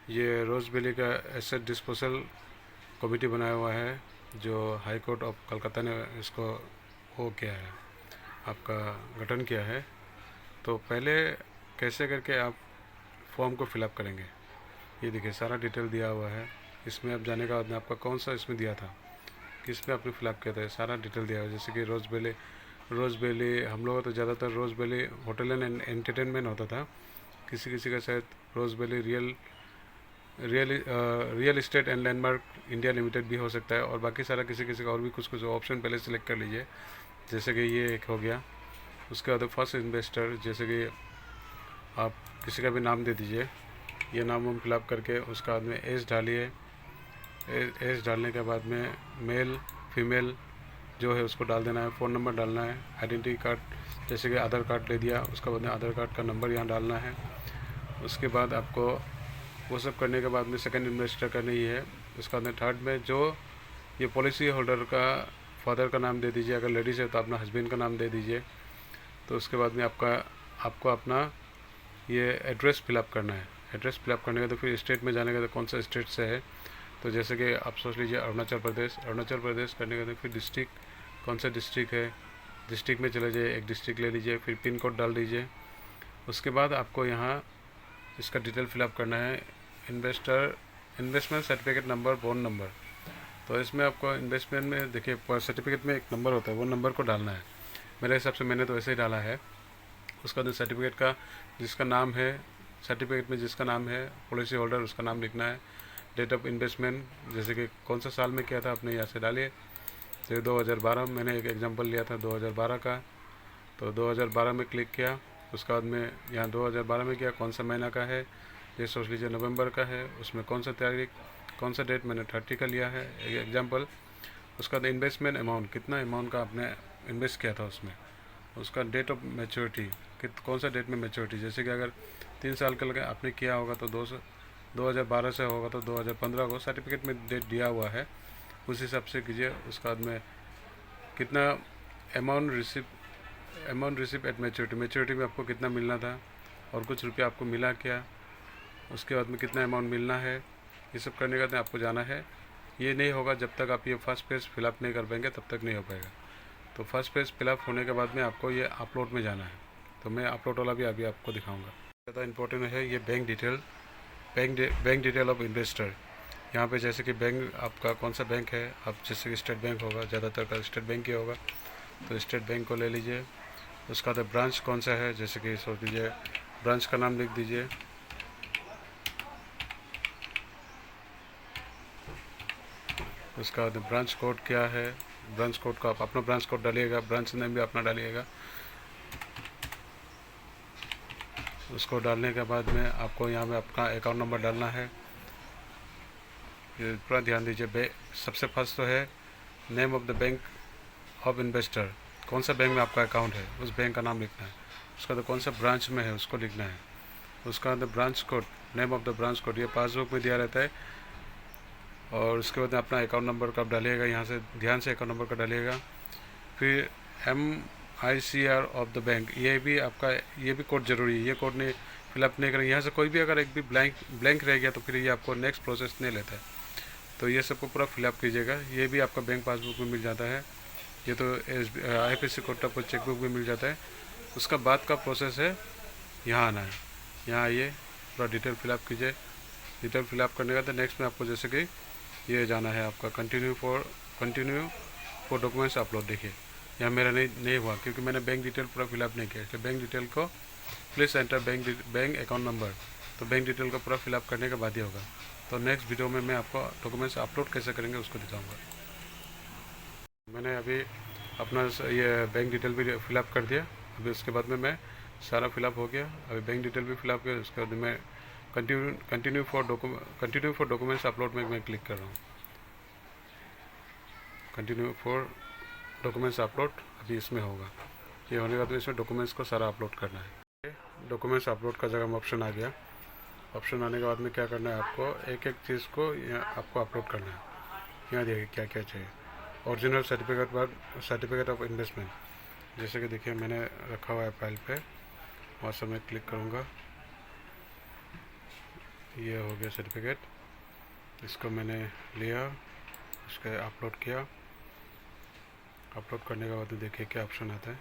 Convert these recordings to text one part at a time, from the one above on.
ये रोज़ वैली का asset disposal committee बनाया हुआ है, जो हाई कोर्ट ऑफ कलकत्ता ने इसको वो किया है, आपका गठन किया है। तो पहले कैसे करके आप फॉर्म को फिलअप करेंगे, ये देखिए सारा डिटेल दिया हुआ है। इसमें आप जाने के बाद में आपका कौन सा इसमें दिया था, किस पे आपने फिलअप किया था, सारा डिटेल दिया हुआ है। जैसे कि रोज़ वैली हम लोग तो ज़्यादातर Rose Valley hotel and entertainment होता था, किसी किसी का शायद Rose Valley real estate and landmark India limited भी हो सकता है, और बाकी सारा किसी किसी का और भी कुछ कुछ ऑप्शन पहले सेलेक्ट कर लीजिए। जैसे कि ये एक हो गया। उसके बाद फर्स्ट इन्वेस्टर, जैसे कि आप किसी का भी नाम दे दीजिए, ये नाम हम फिलअप करके उसका बाद में एज डालिए। एज डालने के बाद में मेल फीमेल जो है उसको डाल देना है, फ़ोन नंबर डालना है, आइडेंटिटी कार्ड जैसे कि आधार कार्ड ले दिया, उसका बाद में आधार कार्ड का नंबर यहाँ डालना है। उसके बाद आपको वो सब करने के बाद में सेकंड इन्वेस्टर करनी ही है। उसके बाद में थर्ड में जो ये पॉलिसी होल्डर का फादर का नाम दे दीजिए, अगर लेडीज़ है तो अपना हस्बैंड का नाम दे दीजिए। तो उसके बाद में आपको अपना ये एड्रेस फिलअप करना है। एड्रेस फिलअप करने का तो फिर स्टेट में जाने का, तो कौन सा स्टेट से है, तो जैसे कि आप सोच लीजिए अरुणाचल प्रदेश करने का, तो फिर डिस्ट्रिक्ट कौन सा डिस्ट्रिक्ट है, डिस्ट्रिक्ट में चले जाइए, एक डिस्ट्रिक्ट ले लीजिए, फिर पिन कोड डाल दीजिए। उसके बाद आपको यहाँ इसका डिटेल फिलअप करना है, investment certificate number, bone number. तो इसमें आपको इन्वेस्टमेंट में देखिए सर्टिफिकेट में एक नंबर होता है, वो नंबर को डालना है। मेरे हिसाब से मैंने तो ऐसे ही डाला है। उसका जो सर्टिफिकेट का जिसका नाम है, सर्टिफिकेट में जिसका नाम है पॉलिसी होल्डर, उसका नाम लिखना है। डेट ऑफ इन्वेस्टमेंट जैसे कि कौन सा साल में किया था आपने, यहाँ से डालिए। तो 2012 मैंने एक एग्जांपल लिया था 2012 का, तो 2012 में क्लिक किया। उसके बाद में यहाँ 2012 में किया, कौन सा महीना का है, ये सोच लीजिए नवंबर का है, उसमें कौन सा तारीख कौन सा डेट मैंने 30 का लिया है एग्जांपल। उसका इन्वेस्टमेंट अमाउंट, कितना अमाउंट का आपने इन्वेस्ट किया था उसमें, उसका डेट ऑफ मैच्योरिटी, कौन सा डेट में मैच्योरिटी, जैसे कि अगर 3 साल का लगे आपने किया होगा तो 2012 से होगा तो 2015 को सर्टिफिकेट में डेट दिया हुआ है, उस हिसाब से कीजिए। उसके बाद में कितना अमाउंट रिसिव एट मैच्योरिटी में आपको कितना मिलना था और कुछ रुपया आपको मिला क्या, उसके बाद में कितना अमाउंट मिलना है, ये सब करने का तो आपको जाना है। ये नहीं होगा जब तक आप ये फर्स्ट पेज फिलअप नहीं कर पाएंगे, तब तक नहीं हो पाएगा। तो फर्स्ट पेज फिलअप होने के बाद में आपको ये अपलोड में जाना है, तो मैं अपलोड वाला भी अभी आपको दिखाऊंगा। ज़्यादा इंपॉर्टेंट है ये बैंक डिटेल ऑफ इन्वेस्टर। यहाँ पे जैसे कि बैंक आपका कौन सा बैंक है, आप जैसे कि स्टेट बैंक होगा, ज़्यादातर का स्टेट बैंक ही होगा, तो स्टेट बैंक को ले लीजिए। उसका तो ब्रांच कौन सा है, जैसे कि सोच लीजिए ब्रांच का नाम लिख दीजिए। उसका बाद ब्रांच कोड क्या है, ब्रांच कोड का आप अपना ब्रांच कोड डालिएगा, ब्रांच नेम भी अपना डालिएगा। उसको डालने के बाद में आपको यहाँ में अपना अकाउंट नंबर डालना है। ये पूरा ध्यान दीजिए। सबसे फर्स्ट तो है name of the bank of investor, कौन सा बैंक में आपका अकाउंट है उस बैंक का नाम लिखना है। उसका तो कौन सा ब्रांच में है उसको लिखना है। उसका the branch code, name of the branch code, ये पासबुक में दिया रहता है। और उसके बाद अपना अकाउंट नंबर का आप डालिएगा, यहाँ से ध्यान से अकाउंट नंबर का डालिएगा। फिर MICR ऑफ द बैंक, ये भी आपका, ये भी कोड जरूरी है, ये कोड नहीं फिलअप नहीं करेंगे। यहाँ से कोई भी अगर एक भी ब्लैंक रह गया तो फिर ये आपको नेक्स्ट प्रोसेस नहीं लेता है। तो ये सबको पूरा फिलअप कीजिएगा। ये भी आपका बैंक पासबुक में मिल जाता है, ये तो IFSC कोड आपको चेकबुक में मिल जाता है। उसका बाद का प्रोसेस है यहाँ आना है, यहाँ आइए पूरा डिटेल फिलअप कीजिए। डिटेल फिलअप करने का तो नेक्स्ट में आपको जैसे कि ये जाना है आपका कंटिन्यू फॉर डॉक्यूमेंट्स अपलोड। देखिए यहाँ मेरा नहीं हुआ क्योंकि मैंने बैंक डिटेल पूरा फिलअप नहीं किया, इसलिए बैंक डिटेल को please enter bank account number, तो बैंक डिटेल को पूरा फिलअप करने के बाद ही होगा। तो नेक्स्ट वीडियो में मैं आपको डॉक्यूमेंट्स अपलोड कैसे करेंगे उसको दिखाऊंगा। मैंने अभी अपना ये बैंक डिटेल भी फिलअप कर दिया, अभी उसके बाद में मैं सारा फिलअप हो गया, अभी बैंक डिटेल भी फिलअप किया। उसके बाद मैं कंटिन्यू फॉर डॉक्यूमेंट्स अपलोड में मैं क्लिक कर रहा हूँ। कंटिन्यू फॉर डॉक्यूमेंट्स अपलोड अभी इसमें होगा। ये होने के बाद इसमें डॉक्यूमेंट्स को सारा अपलोड करना है। डॉक्यूमेंट्स अपलोड का जगह में ऑप्शन आ गया। ऑप्शन आने के बाद में क्या करना है, आपको एक एक चीज़ को आपको अपलोड करना है। यहाँ देखिए क्या क्या चाहिए। ओरिजिनल सर्टिफिकेट ऑफ इन्वेस्टमेंट, जैसे कि देखिए मैंने रखा हुआ है फाइल पे, वहाँ से मैं क्लिक करूँगा। ये हो गया सर्टिफिकेट। इसको मैंने लिया, उसका अपलोड किया। अपलोड करने के बाद देखिए क्या ऑप्शन आता है।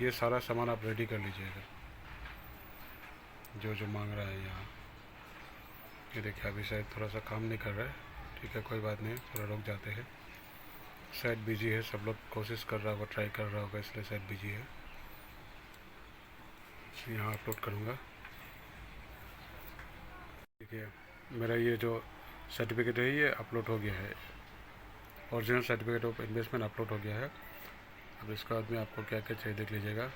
ये सारा सामान आप रेडी कर लीजिएगा, जो जो मांग रहा है यहाँ। ये देखिए अभी शायद थोड़ा सा काम नहीं कर रहा है, ठीक है कोई बात नहीं, थोड़ा रुक जाते हैं। शायद बिजी है, सब लोग कोशिश कर रहा होगा, ट्राई कर रहा होगा, इसलिए शायद बिजी है। यहाँ अपलोड करूँगा। देखिए मेरा ये जो सर्टिफिकेट है ये अपलोड हो गया है, original certificate of investment upload हो गया है। अब इसका बाद में आपको क्या क्या चाहिए देख लीजिएगा।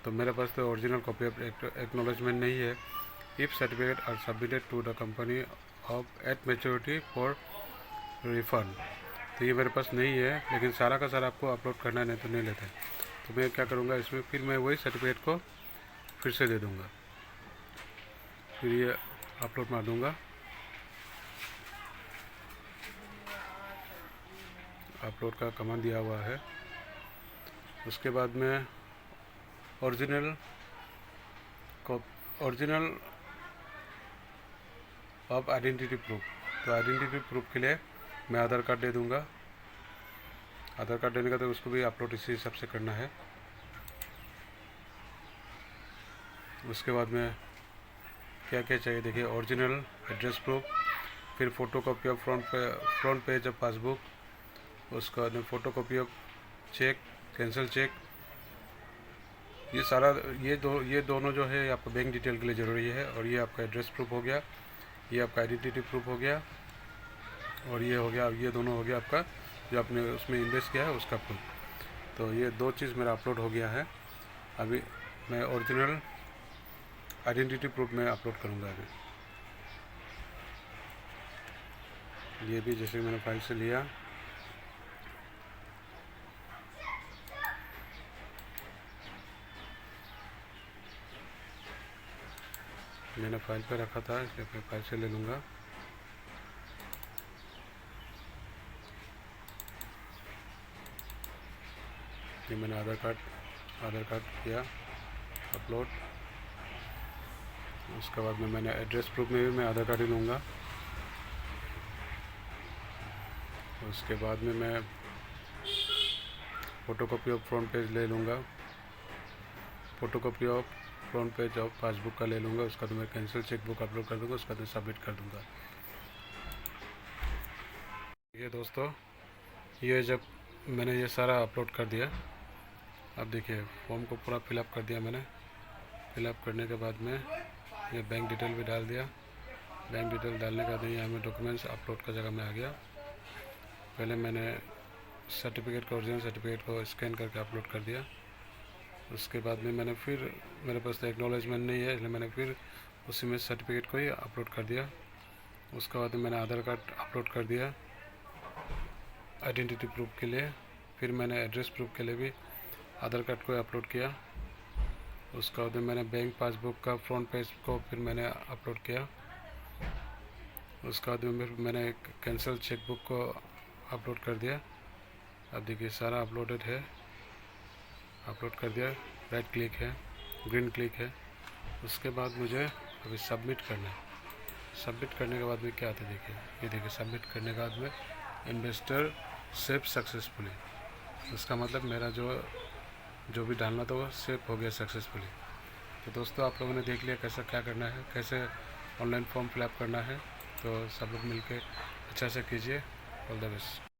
तो मेरे पास तो ओरिजिनल कॉपी ऑफ एक्नॉलेजमेंट नहीं है। If certificate are submitted to the company of at maturity for refund, तो ये मेरे पास नहीं है, लेकिन सारा का सारा आपको अपलोड करना है, नहीं तो नहीं लेते। तो मैं क्या करूँगा इसमें, फिर मैं वही सर्टिफिकेट को फिर से दे दूँगा, फिर ये अपलोड मार दूँगा। अपलोड का कमांड दिया हुआ है। उसके बाद में ओरिजिनल ऑफ आइडेंटिटी प्रूफ, तो आइडेंटिटी प्रूफ के लिए मैं आधार कार्ड दे दूँगा। आधार कार्ड देने का तो उसको भी अपलोड इसी हिसाब से करना है। उसके बाद में क्या क्या चाहिए देखिए, ओरिजिनल एड्रेस प्रूफ, फिर photo copy of front page of passbook, उसके बाद में photo copy of cheque, cancel cheque, ये सारा ये दोनों जो है आपका बैंक डिटेल के लिए ज़रूरी है। और ये आपका एड्रेस प्रूफ हो गया, ये आपका आइडेंटिटी प्रूफ हो गया, और ये हो गया, ये दोनों हो गया आपका जो आपने उसमें इन्वेस्ट किया है उसका प्रूफ। तो ये दो चीज़ मेरा अपलोड हो गया है। अभी मैं ओरिजिनल आइडेंटिटी प्रूफ में अपलोड करूँगा। अभी ये भी जैसे मैंने फाइल से लिया, मैंने फाइल पे रखा था, इसलिए मैं फाइल से ले लूँगा। ये मैंने आधार कार्ड किया अपलोड। उसके बाद में मैंने एड्रेस प्रूफ में भी मैं आधार कार्ड ही लूँगा। उसके बाद में मैं फ़ोटोकॉपी ऑफ फ्रंट पेज ले लूँगा, photocopy of front page of passbook का ले लूँगा। उसका तो मैं कैंसिल चेक बुक अपलोड कर दूँगा, उसका तो सबमिट कर दूँगा। ये दोस्तों, ये जब मैंने ये सारा अपलोड कर दिया, अब देखिए फॉर्म को पूरा फिलअप कर दिया मैंने। फिलअप करने के बाद में ये बैंक डिटेल भी डाल दिया। बैंक डिटेल डालने के बाद यहाँ में डॉक्यूमेंट्स अपलोड का जगह में आ गया। पहले मैंने सर्टिफिकेट को, ओरिजिनल सर्टिफिकेट को स्कैन करके अपलोड कर दिया। उसके बाद में मैंने फिर, मेरे पास तो एक्नॉलेजमेंट नहीं है, इसलिए मैंने फिर उसी में सर्टिफिकेट को ही अपलोड कर दिया। उसके बाद में मैंने आधार कार्ड अपलोड कर दिया आइडेंटिटी प्रूफ के लिए। फिर मैंने एड्रेस प्रूफ के लिए भी आधार कार्ड को अपलोड किया। उसके बाद में मैंने बैंक पासबुक का फ्रंट पेज को फिर मैंने अपलोड किया। उसके बाद में मैंने कैंसिल चेकबुक को अपलोड कर दिया। अब देखिए सारा अपलोडेड है, अपलोड कर दिया। रेड क्लिक है, ग्रीन क्लिक है। उसके बाद मुझे अभी सबमिट करना है। सबमिट करने के बाद में क्या आता है देखिए, ये देखिए सबमिट करने के बाद में इन्वेस्टर सेव सक्सेसफुली, इसका मतलब मेरा जो भी डालना था वो सेव हो गया सक्सेसफुली। तो दोस्तों आप लोगों ने देख लिया कैसा क्या करना है, कैसे ऑनलाइन फॉर्म फिलअप करना है। तो सब लोग मिलके अच्छा से कीजिए। All the best.